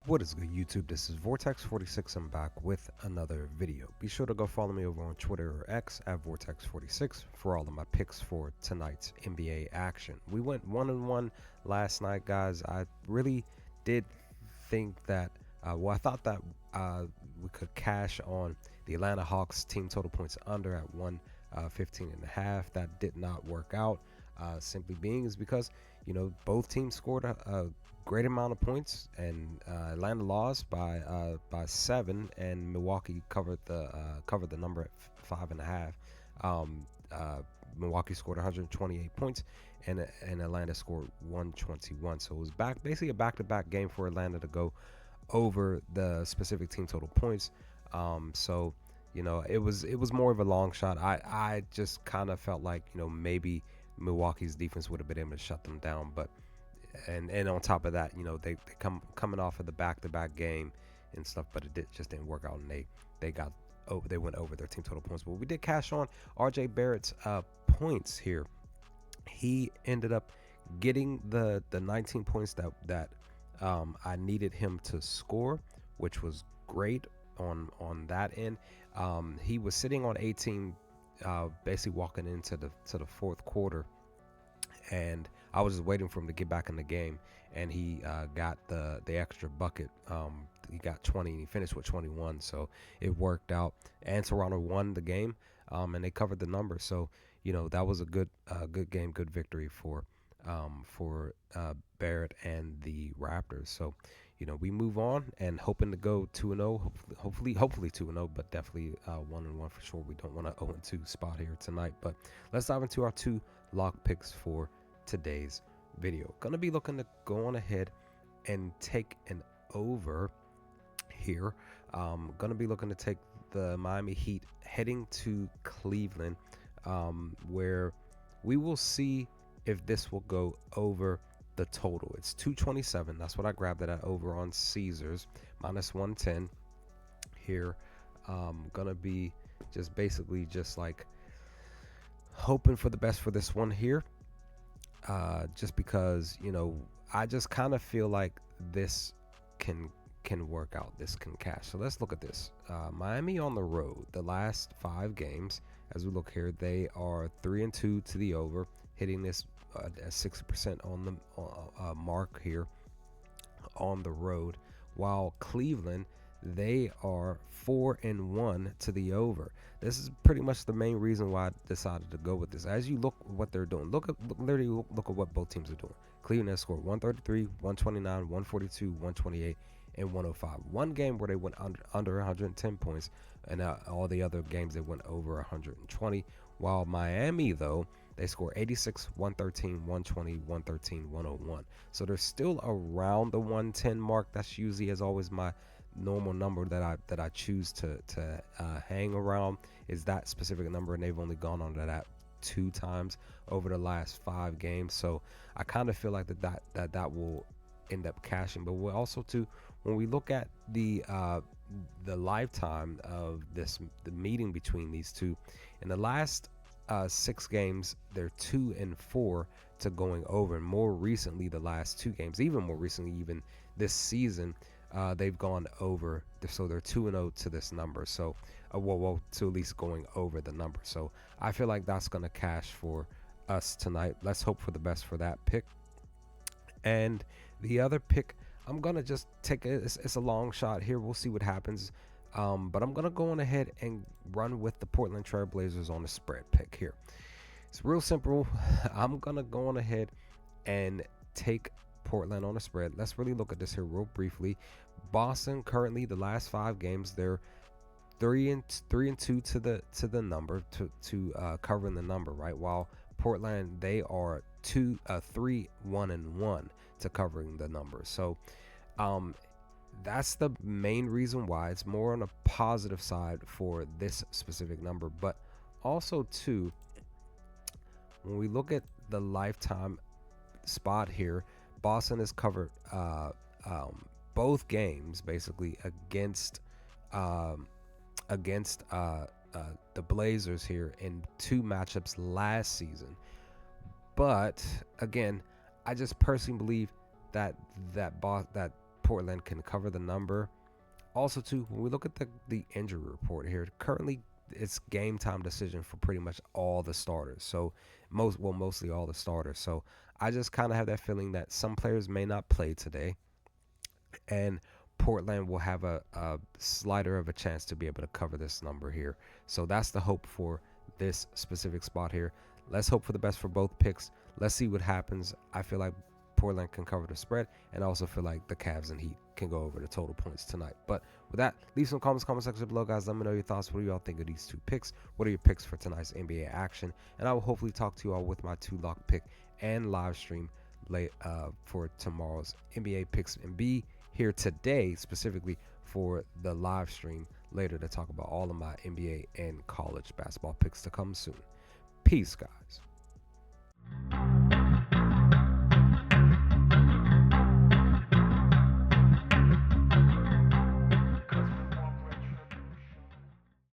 What is good, YouTube? This is Vortex46. I'm back with another video. Be sure to go follow me over on Twitter or X at Vortex46 for all of my picks for tonight's NBA action. We went 1-1 last night, guys. I really did think that, I thought that we could cash on the Atlanta Hawks team total points under at 115.5. That did not work out. Simply being is because both teams scored a great amount of points, and Atlanta lost by 7, and Milwaukee covered the number at 5.5. Milwaukee scored 128 points, and Atlanta scored 121. So it was basically a back-to-back game for Atlanta to go over the specific team total points. So it was more of a long shot. I just kind of felt like maybe Milwaukee's defense would have been able to shut them down, but and on top of that, they coming off of the back-to-back game and stuff, but just didn't work out, and they went over their team total points. But we did cash on RJ Barrett's points here. He ended up getting the 19 points that I needed him to score, which was great on that end. He was sitting on 18, basically walking into the fourth quarter, and I was just waiting for him to get back in the game, and he got the extra bucket. He got 20, and he finished with 21, so it worked out. And Toronto won the game, and they covered the number. So that was a good game, good victory for Barrett and the Raptors. So we move on and hoping to go 2-0, hopefully 2-0, but definitely 1-1 for sure. We don't want a 0-2 spot here tonight. But let's dive into our two lock picks for today's video. Gonna be looking to go on ahead and take an over here. Gonna be looking to take the Miami Heat heading to Cleveland, where we will see if this will go over the total. It's 227. That's what I grabbed it at over on Caesars, minus 110 here. Gonna be basically like hoping for the best for this one here. Just because I just kind of feel like this can work out. This can cash. So let's look at this. Miami on the road, the last 5 games. As we look here, they are 3-2 to the over, hitting this at 60% on the mark here on the road. While Cleveland, they are 4-1 to the over. This is pretty much the main reason why I decided to go with this. As you look what they're doing, look at what both teams are doing. Cleveland has scored 133, 129, 142, 128, and 105. One game where they went under 110 points, and all the other games they went over 120. While Miami, though, they score 86, 113, 120, 113, 101. So they're still around the 110 mark. That's usually, as always, my normal number that I choose to hang around is that specific number, and they've only gone under that 2 times over the last 5 games. So I kind of feel like that will end up cashing. But we're also too, when we look at the lifetime of the meeting between these two, in the last 6 games, they're 2-4 to going over. And more recently, the last 2 games, even more recently, even this season, they've gone over. So they're 2-0 to this number. So, to at least going over the number. So I feel like that's going to cash for us tonight. Let's hope for the best for that pick. And the other pick, I'm going to just take it's a long shot here. We'll see what happens. But I'm going to go on ahead and run with the Portland Trail Blazers on the spread pick here. It's real simple. I'm going to go on ahead and take Portland on a spread. Let's really look at this here real briefly. Boston currently, the last 5 games, they're 3-2 to the number, to covering the number, right? While Portland, they are 3-1-1 to covering the number. So that's the main reason why it's more on a positive side for this specific number. But also too, when we look at the lifetime spot here, Boston has covered both games basically against the Blazers here in 2 matchups last season. But again, I just personally believe that Portland can cover the number. Also, too, when we look at the injury report here, currently it's game time decision for pretty much all the starters. So mostly all the starters. So I just kind of have that feeling that some players may not play today, and Portland will have a slighter of a chance to be able to cover this number here. So that's the hope for this specific spot here. Let's hope for the best for both picks. Let's see what happens. I feel like Portland can cover the spread, and I also feel like the Cavs and Heat can go over the total points tonight. But with that, leave some comments, comment section below, guys. Let me know your thoughts. What do y'all think of these two picks? What are your picks for tonight's NBA action? And I will hopefully talk to you all with my 2-lock pick and live stream late for tomorrow's NBA picks, and be here today specifically for the live stream later to talk about all of my NBA and college basketball picks to come soon. Peace, guys.